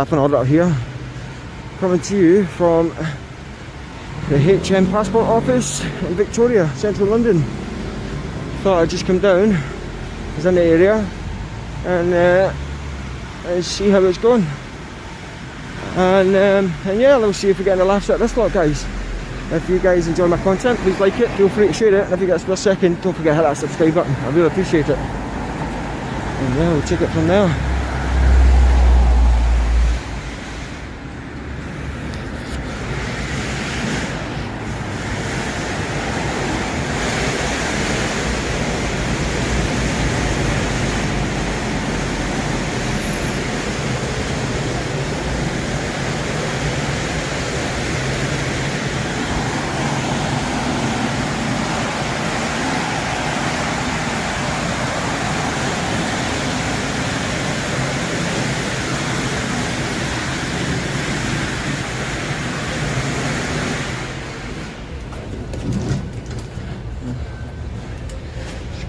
An auditor here, coming to you from the HM Passport Office in Victoria, central London. Thought I'd just come down, I was in the area, and see how it's going. And yeah, we'll see if we get any laughs at this lot, guys. If you guys enjoy my content, please like it, feel free to share it, and if you get a spare second, don't forget to hit that subscribe button. I really appreciate it. And yeah, we'll take it from there.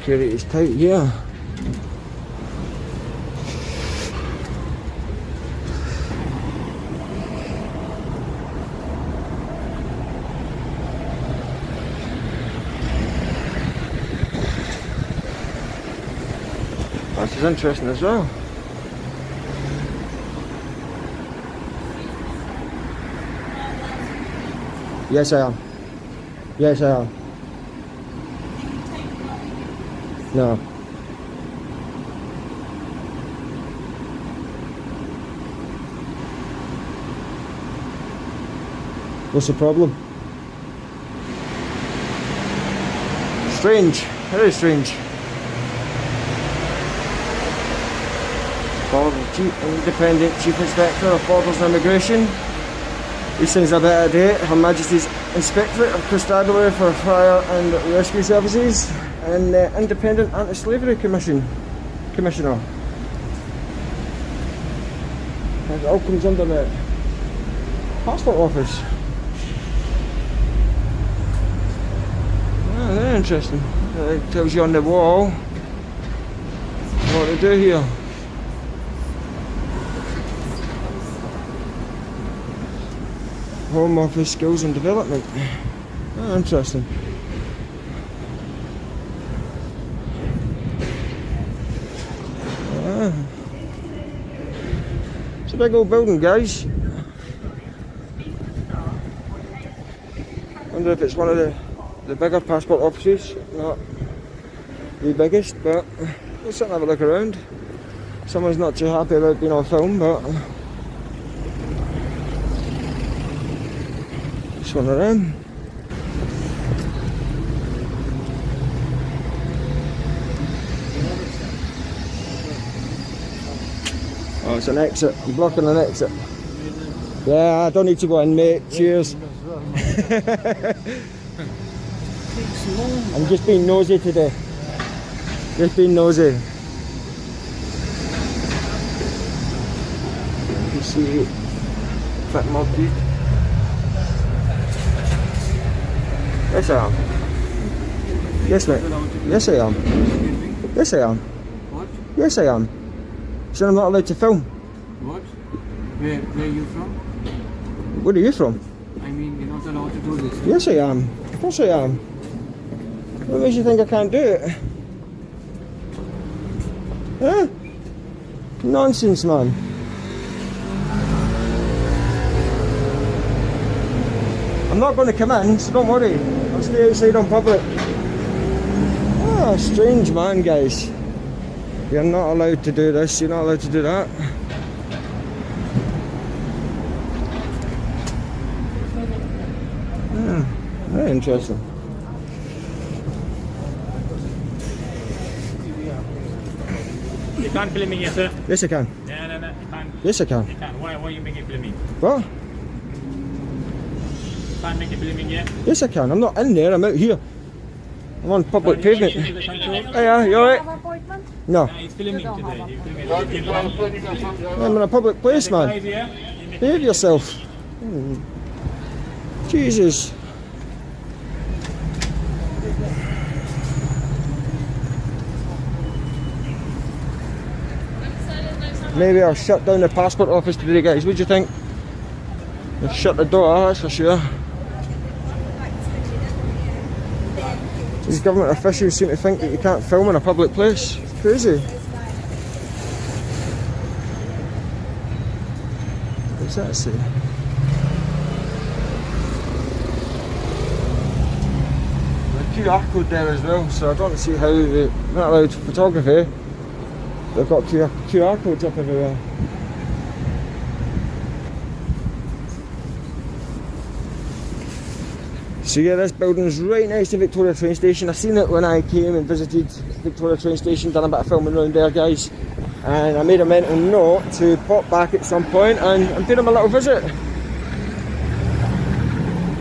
Security is tight here. This is interesting as well. Yes, I am. Yes, I am. No. What's the problem? Strange. Very strange. Independent Chief Inspector of Borders and Immigration. These things are a bit out of date. Her Majesty's Inspectorate of Constabulary for Fire and Rescue Services and Independent Anti-Slavery Commissioner. And it all comes under the Passport Office. Ah, very interesting. It tells you on the wall what to do here. Home Office Skills and Development. Ah, interesting. Ah. It's a big old building, guys. Wonder if it's one of the bigger passport offices. Not the biggest, but let's have a look around. Someone's not too happy about being on film, but one of them. Oh, it's an exit. I'm blocking an exit. Yeah, I don't need to go in, mate. Cheers. I'm just being nosy today. Just being nosy. You see, fat mob dude. Yes, I am. Yes, mate. Yes, I am. Yes, I am. What? Yes, I am. So I'm not allowed to film. What? Where are you from? Where are you from? I mean, you're not allowed to do this. Yes, I am. Of course I am. What makes you think I can't do it? Huh? Nonsense, man. I'm not going to come in, so don't worry. I'll stay outside on public. Ah, strange man, guys. You're not allowed to do this, you're not allowed to do that. Ah, very interesting. You can't film me here, sir. Yes, I can. No, you can't. Yes, I can. You can't. Why are you making filming? What? Can't make a filming here. Yes, I can. I'm not in there, I'm out here. I'm on public pavement. Hey, you alright? No. He's filming today. I'm in a public place, man. Behave yourself. Jesus. Maybe I'll shut down the passport office today, guys. What do you think? I'll shut the door, that's for sure. These government officials seem to think that you can't film in a public place. It's crazy. What's that say? The QR code there as well, so I don't see how they're not allowed photography. They've got QR codes up everywhere. So yeah, this building's right next to Victoria train station. I seen it when I came and visited Victoria train station, done a bit of filming around there, guys. And I made a mental note to pop back at some point and pay them a little visit.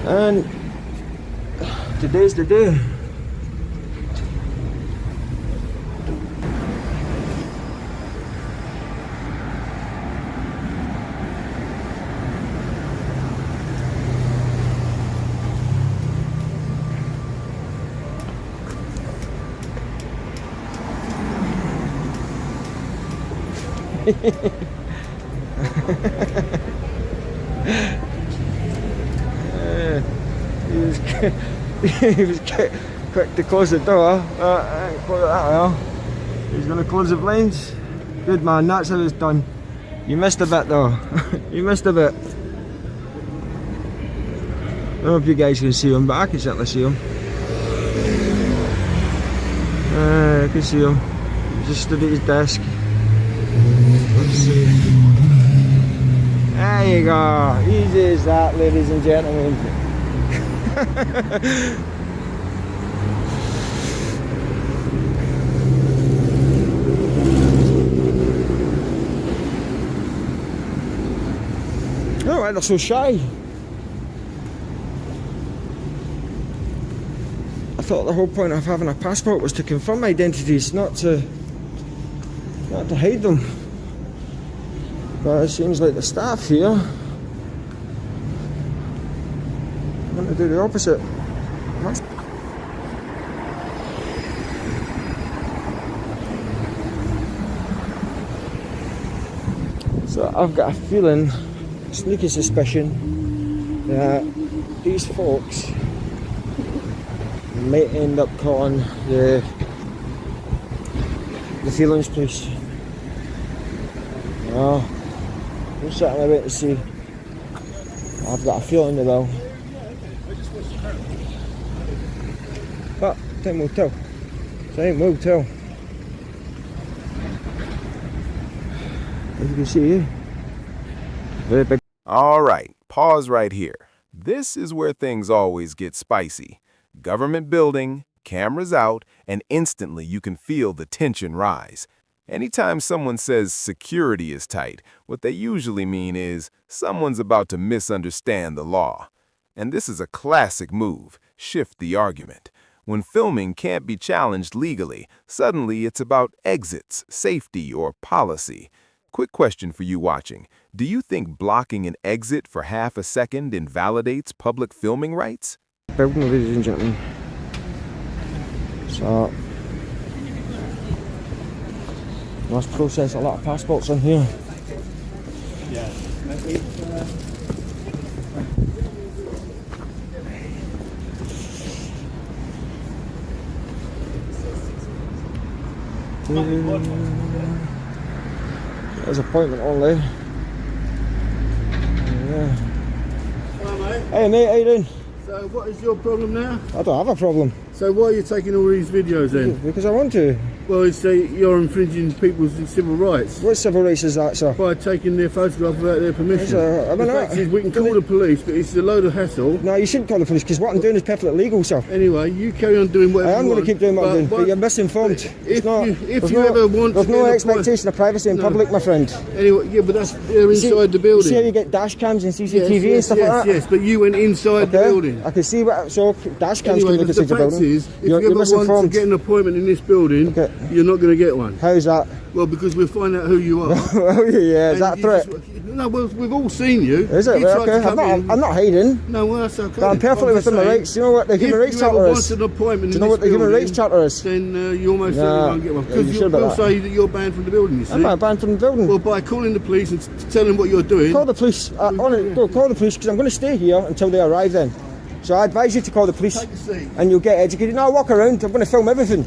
And today's the day. He was quick to close the door. Close it that well. He's going to close the blinds. Good man, that's how it's done. You missed a bit though. You missed a bit. I don't know if you guys can see him, but I can certainly see him. I can see him. He just stood at his desk. Let's see. There you go. Easy as that, ladies and gentlemen. Oh, why they're so shy. I thought the whole point of having a passport was to confirm identities, not to hide them. But it seems like the staff here want to do the opposite. So I've got a feeling, sneaky suspicion, that these folks might end up calling the feelings police. Oh, I'm sitting about to see. I've got a feeling they will. But time will tell. Time will tell. As you can see, very big. All right, pause right here. This is where things always get spicy. Government building, cameras out, and instantly you can feel the tension rise. Anytime someone says security is tight, what they usually mean is someone's about to misunderstand the law. And this is a classic move, shift the argument. When filming can't be challenged legally, suddenly it's about exits, safety, or policy. Quick question for you watching. Do you think blocking an exit for half a second invalidates public filming rights? Building, ladies and gentlemen. So must process a lot of passports in here. Yeah. There's appointment only. Yeah. Hello, mate. Hey mate, how you doing? So what is your problem now? I don't have a problem. So why are you taking all these videos then? Because I want to. Well, it's you're infringing people's civil rights What civil rights is that, sir? by taking their photograph without their permission. I mean, The fact is, we can call the police, but it's a load of hassle. No, you shouldn't call the police because what I'm doing is perfectly legal, sir. Anyway, you carry on doing whatever I am you going want. to keep doing what I'm doing, but you're misinformed. If There's you ever want there's to no get a expectation of privacy in No. public, my friend. Anyway, yeah, but they're inside the building. See how you get dash cams and CCTV and yes, stuff yes, like that? yes, but you went inside the building. I can see what, so dash cams Anyway, can look the inside the fact building. is, if You're you ever want to misinformed. get an appointment in this building, Okay. you're not going to get one. How's that? Well, because we'll find out who you are. Well, yeah, is And that a you threat? just- No, well, we've all seen you. Is it? You Right, tried to okay. come in. I'm not hiding. No, well, that's okay. But I'm perfectly just within my saying, rights. Do you know what the Human Rights If you ever Charter want is? an appointment Do you in know what the this Human building, Rights Charter is? then you almost Nah, certainly won't get one. yeah, Because you you should about will that. say that you're banned from the building, you see. I'm not banned from the building. Well, by calling the police and telling them what you're doing. Call the police. Call the police because I'm going to stay here until they arrive then. So I advise you to call the police Take a seat. and you'll get educated. Now walk around. I'm going to film everything.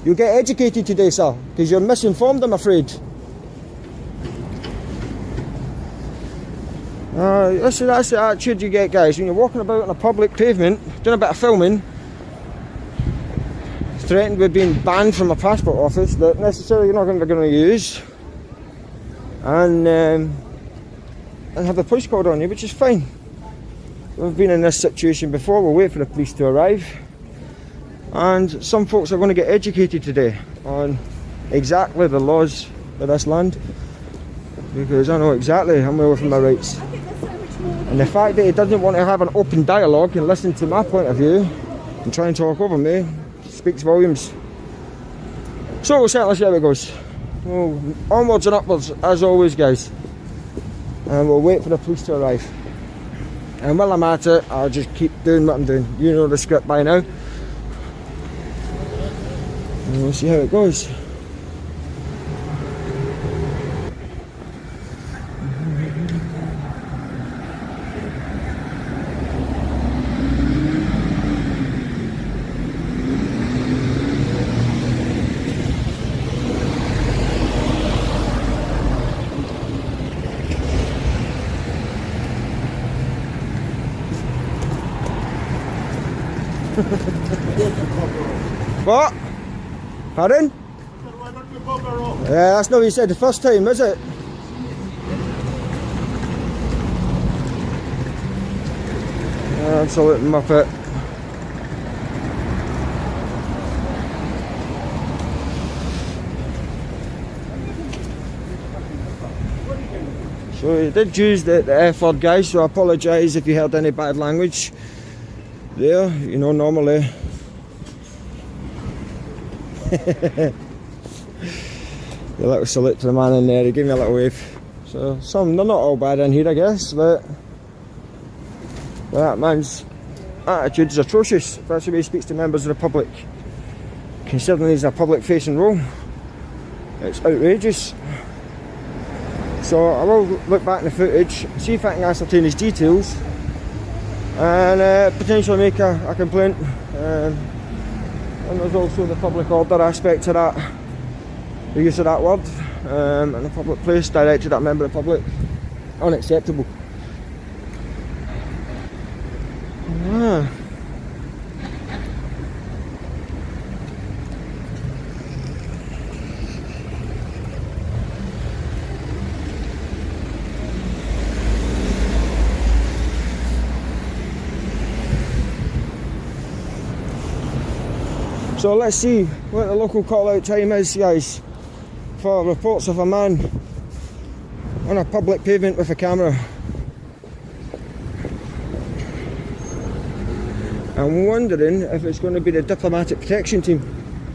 You'll get educated today, sir, because you're misinformed, I'm afraid. That's the attitude you get, guys, when you're walking about on a public pavement, doing a bit of filming, threatened with being banned from a passport office that necessarily you're not going to use, and have the police called on you, which is fine. We've been in this situation before. We'll wait for the police to arrive, and some folks are going to get educated today on exactly the laws of this land, because I know exactly I'm well within my rights. And the fact that he doesn't want to have an open dialogue and listen to my point of view and try and talk over me speaks volumes. So we'll certainly see how it goes. Well, onwards and upwards as always, guys, and we'll wait for the police to arrive. And while I'm at it, I'll just keep doing what I'm doing. You know the script by now, and we'll see how it goes. What? Pardon? Yeah, that's not what you said the first time, is it? Absolute muppet. So you did use the F word, guys, so I apologise if you heard any bad language there. You know, normally a little salute to the man in there, he gave me a little wave. So they're not all bad in here, I guess, but that man's attitude is atrocious. If that's the way he speaks to members of the public, considering he's a public facing role, it's outrageous. So I will look back in the footage, see if I can ascertain his details, and potentially make a complaint. And there's also the public order aspect to that, the use of that word in a public place directed at a member of the public. Unacceptable. Ah. So let's see what the local call out time is, guys, for reports of a man on a public pavement with a camera. I'm wondering if it's going to be the diplomatic protection team,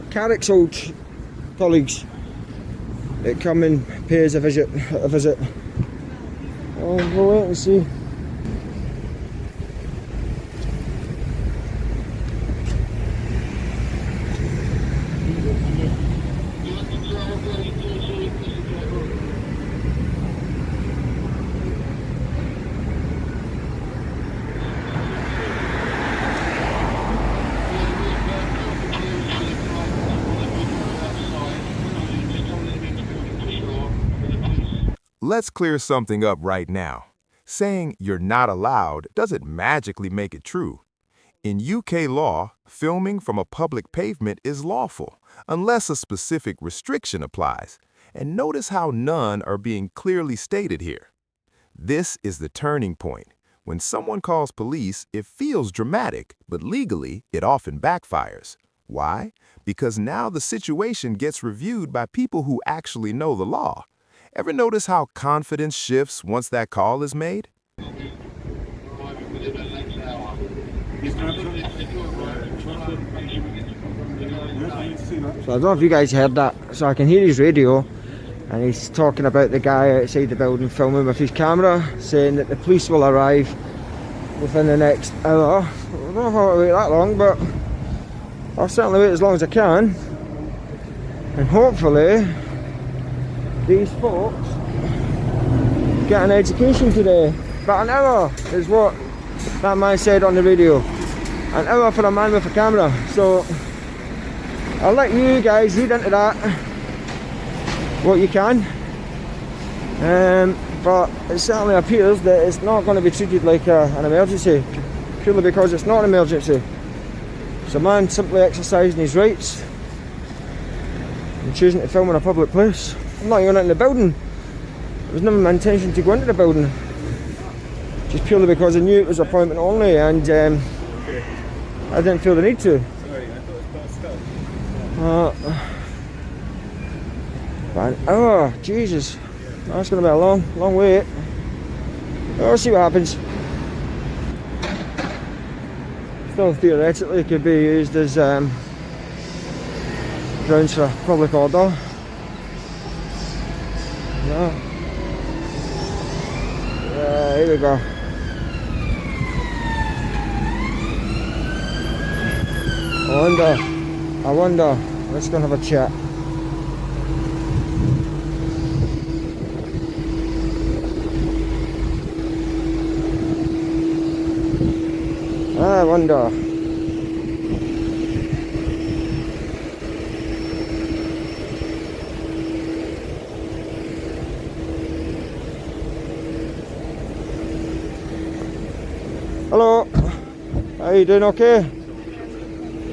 Carrick's old colleagues, that come and pay us a visit. We'll wait and see. Let's clear something up right now. Saying you're not allowed doesn't magically make it true. In UK law, filming from a public pavement is lawful, unless a specific restriction applies. And notice how none are being clearly stated here. This is the turning point. When someone calls police, it feels dramatic, but legally, it often backfires. Why? Because now the situation gets reviewed by people who actually know the law. Ever notice how confidence shifts once that call is made? So I don't know if you guys heard that. So I can hear his radio, and he's talking about the guy outside the building filming with his camera, saying that the police will arrive within the next hour. I don't know if I'll wait that long, but I'll certainly wait as long as I can, and hopefully these folks get an education today. But an hour is what that man said on the radio. An hour for a man with a camera. So I'll let you guys read into that what you can. But it certainly appears that it's not going to be treated like an emergency, purely because it's not an emergency. It's a man simply exercising his rights and choosing to film in a public place. I'm not even in the building. It was never my intention to go into the building, just purely because I knew it was appointment only, and I didn't feel the need to. But an hour, Jesus, that's going to be a long wait. We'll see what happens. Still theoretically it could be used as grounds for public order. No. Here we go. I wonder, let's go and have a chat. I wonder. Hello, are you doing okay?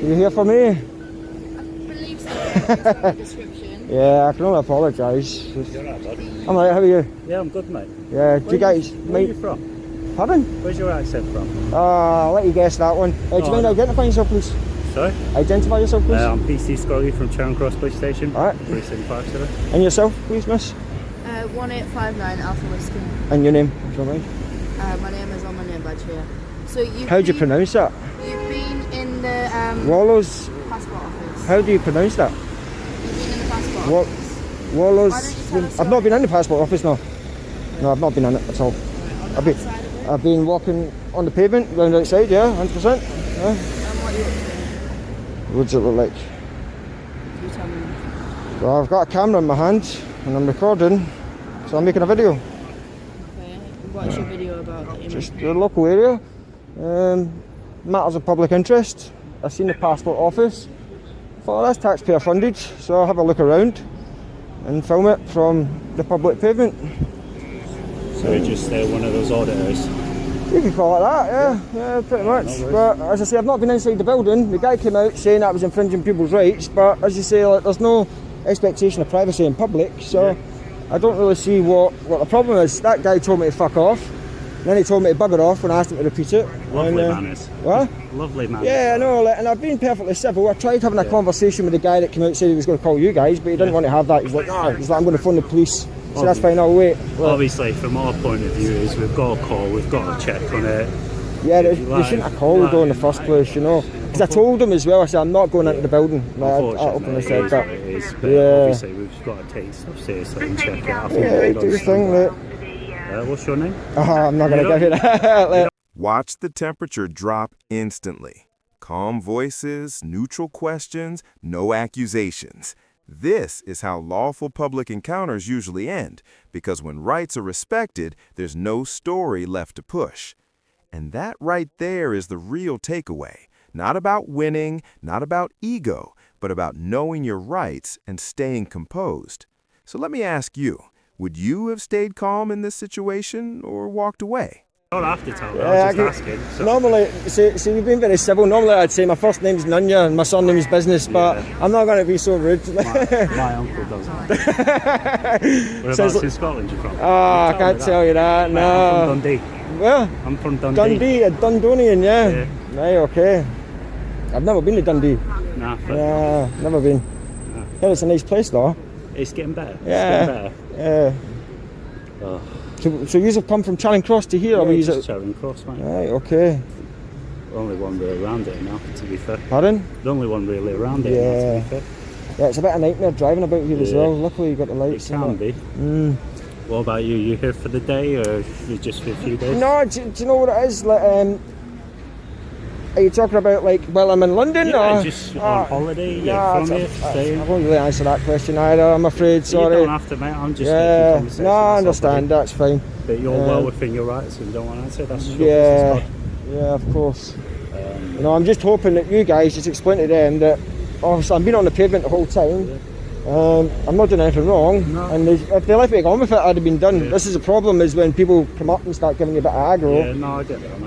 You here for me? I believe so. Yeah, description. Yeah, I can only apologise. You're right, bud. I'm alright, how are you? Yeah, I'm good, mate. Yeah, do you guys... Where are you from? Pardon? Where's your accent from? I'll let you guess that one. Do you mind identifying yourself, please? Sorry? Identify yourself, please. I'm PC Scully from Charing Cross Police Station. Alright. 3757. And yourself, please, miss? 1859 Alpha Whiskey. And your name, if you don't mind. My name is on my name badge here. So How do you pronounce that? You've been in the Wallows. passport office. How do you pronounce that? You've been in the passport What? office. Wallows. Why don't you tell us I've not been in the passport office, no. No, I've not been in it at all. I've been walking on the pavement round outside, yeah, 100%. Yeah. And what are you up to? What does it look like? You tell me. Well, I've got a camera in my hand and I'm recording, so I'm making a video. Okay. What's your video about that you Just the local area. Matters of public interest. I've seen the passport office. Thought that's taxpayer funded, so I'll have a look around and film it from the public pavement. So you're just one of those auditors? You could call it that, yeah, pretty much. But as I say, I've not been inside the building. The guy came out saying that was infringing people's rights, but as you say, like, there's no expectation of privacy in public, so I don't really see what the problem is. That guy told me to fuck off, and then he told me to bugger off when I asked him to repeat it. Lovely and, manners. What? Lovely manners. Yeah, I know, and I've been perfectly civil. I tried having a conversation with the guy that came out and said he was going to call you guys, but he didn't want to have that. He's like, no, he's like, I'm going to phone the police. So that's fine, I'll wait. Obviously, from our point of view, is we've got a call, we've got to check on it. Yeah, they shouldn't have called though in the first place, you know. Because I told them as well, I said, I'm not going into the building. Like, I openly said that. Obviously, we've got to take stuff seriously and check it. I think Yeah, do your thing, mate. what's your name? I'm not going to give you that. Watch the temperature drop instantly. Calm voices, neutral questions, no accusations. This is how lawful public encounters usually end, because when rights are respected, there's no story left to push. And that right there is the real takeaway. Not about winning, not about ego, but about knowing your rights and staying composed. So let me ask you, would you have stayed calm in this situation or walked away? I don't have to tell you, I was just asking. So. Normally, see, you've been very civil. Normally I'd say my first name's Nunya and my surname's Business, but I'm not going to be so rude. My uncle does that. Whereabouts in Scotland you from? I can't tell you that, no. I'm from Dundee. Where? I'm from Dundee. Dundee, a Dundonian, yeah. Right, okay. I've never been to Dundee. Nah, Never been. Nah. Yeah, it's a nice place though. It's getting better. Yeah. It's getting Yeah. better. Oh. So you have come from Charing Cross to here? Yeah, or just Charing Cross, mate. Right, okay. The only one really around it now, to be fair. Pardon? The only one really around it now, to be fair. Yeah, it's a bit of a nightmare driving about here as Yeah. well. Luckily you got the It lights. can and be. Mm. What about you? You here for the day or you just for a few days? No, do you know what it is? Like, are you talking about like while I'm in London? Yeah, or? just on holiday. Nah, From here, I staying. won't really answer that question either, I'm afraid, sorry. You don't have to, mate. I'm just making Yeah, conversation. no, I that's all, understand, buddy. that's fine. But you're well within your rights and don't want to answer. That's your Yeah, business, yeah, of course. You know, I'm just hoping that you guys just explain to them that obviously I've been on the pavement the whole time. I'm not doing anything wrong, and if they left me on with it, I'd have been done. Yeah. This is the problem, is when people come up and start giving you a bit of aggro. Yeah, no, I get that,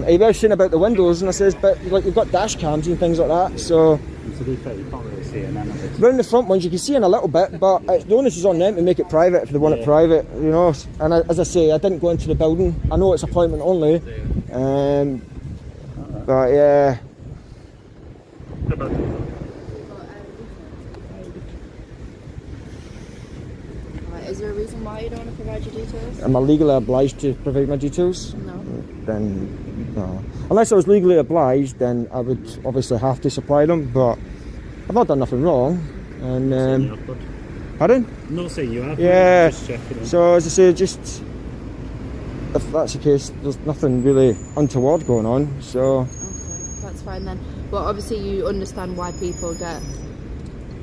mate. He was saying about the windows, and I says, but like you've got dash cams and things like that, so And to be fair, you can't really see it now. round the front ones you can see in a little bit, but the onus is on them to make it private if they want it private, you know. And as I say, I didn't go into the building. I know it's appointment only, but yeah. Right, is there a reason why you don't want to provide your details? Am I legally obliged to provide my details? No. Then no. Unless I was legally obliged, then I would obviously have to supply them. But I've not done nothing wrong. And pardon? I'm not saying you have. Yeah. Just checking in. So as I say, just if that's the case, there's nothing really untoward going on. So Okay, that's fine then. Well, obviously you understand why people get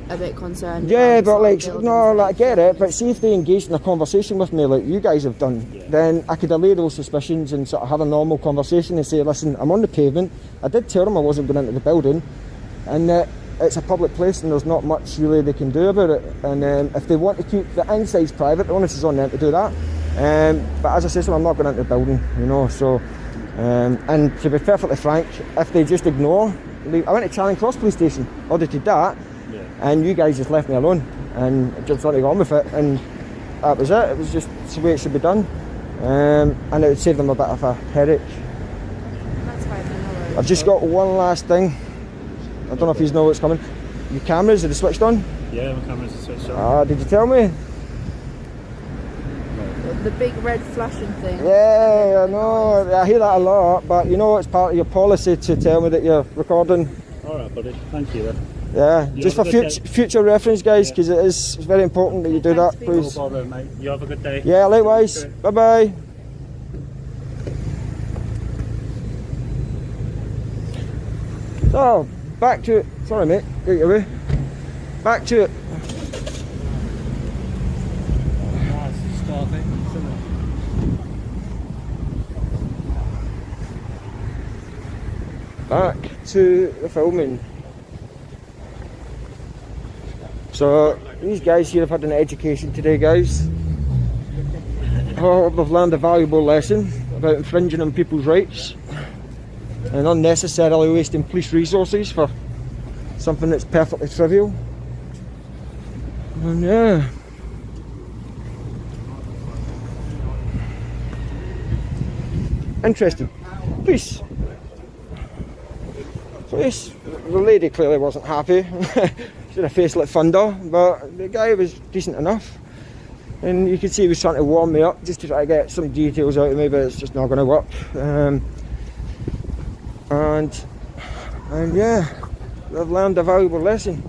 a bit concerned. yeah, about the but sort of like buildings no, and like I get stuff. it. But see if they engaged in a conversation with me, like you guys have done, then I could allay those suspicions and sort of have a normal conversation and say, listen, I'm on the pavement. I did tell them I wasn't going into the building, and that it's a public place and there's not much really they can do about it. And if they want to keep the insides private, the onus is on them to do that. But as I say, so I'm not going into the building, you know. So, and to be perfectly frank, if they just ignore, I went to Charing Cross police station, audited that. And you guys just left me alone and just let me go on with it, and that was it. It was just the way it should be done, and it would save them a bit of a headache. That's fine then, no worries. I've just got one last thing. I don't know if you know what's coming. Your cameras, are they switched on? Yeah, my camera's switched on. Did you tell me? The big red flashing thing. Yeah, I know. I hear that a lot, but you know it's part of your policy to tell me that you're recording. Alright, buddy. Thank you then. Yeah, You just for have a good future reference, guys, because it's very important that you do that, Thanks, please. No bother, mate. You have a good day. Yeah, likewise. Bye bye. So, back to it. Sorry, mate. Get your way. Back to it. Back to the filming. So, these guys here have had an education today, guys. Oh, they've learned a valuable lesson about infringing on people's rights and unnecessarily wasting police resources for something that's perfectly trivial. And yeah. Interesting. Police. Police. The lady clearly wasn't happy. She had a face like thunder, but the guy was decent enough. And you could see he was trying to warm me up just to try to get some details out of me, but it's just not going to work. And yeah, I've learned a valuable lesson.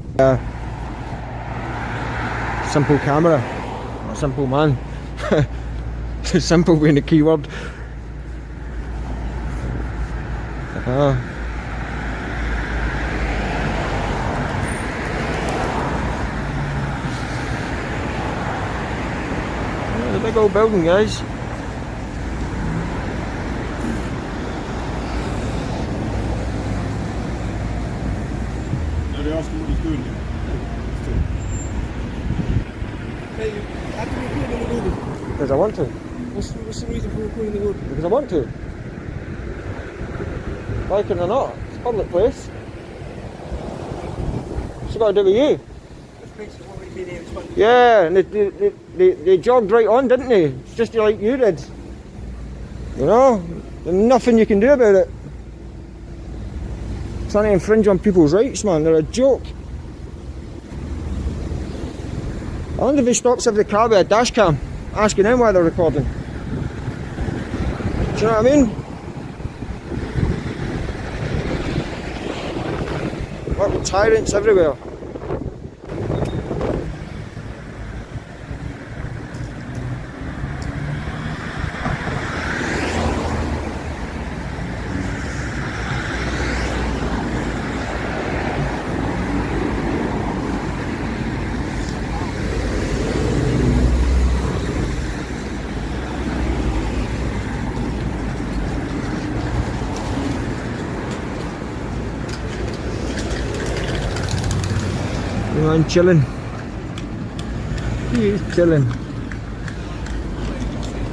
Simple camera, a simple man. Simple being the key word. The big old building, guys. Now they ask him what he's doing here. Hey, how can you record in the building? Because I want to. What's the reason for recording the building? Because I want to. Like it or not, it's a public place. What's it got to do with you? Yeah, and they jogged right on, didn't they? Just like you did. You know, there's nothing you can do about it. Trying to infringe on people's rights, man, they're a joke. I wonder if he stops every car with a dash cam, asking them why they're recording. Do you know what I mean? Like tyrants everywhere. You know, and chilling. He is chilling.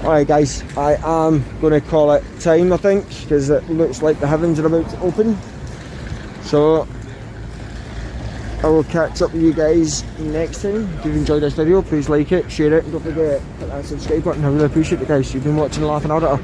Alright guys, I am going to call it time I think, because it looks like the heavens are about to open. So I will catch up with you guys next time. If you've enjoyed this video, please like it, share it, and don't forget to hit that subscribe button. I really appreciate it guys. You've been watching Laughing Auditor.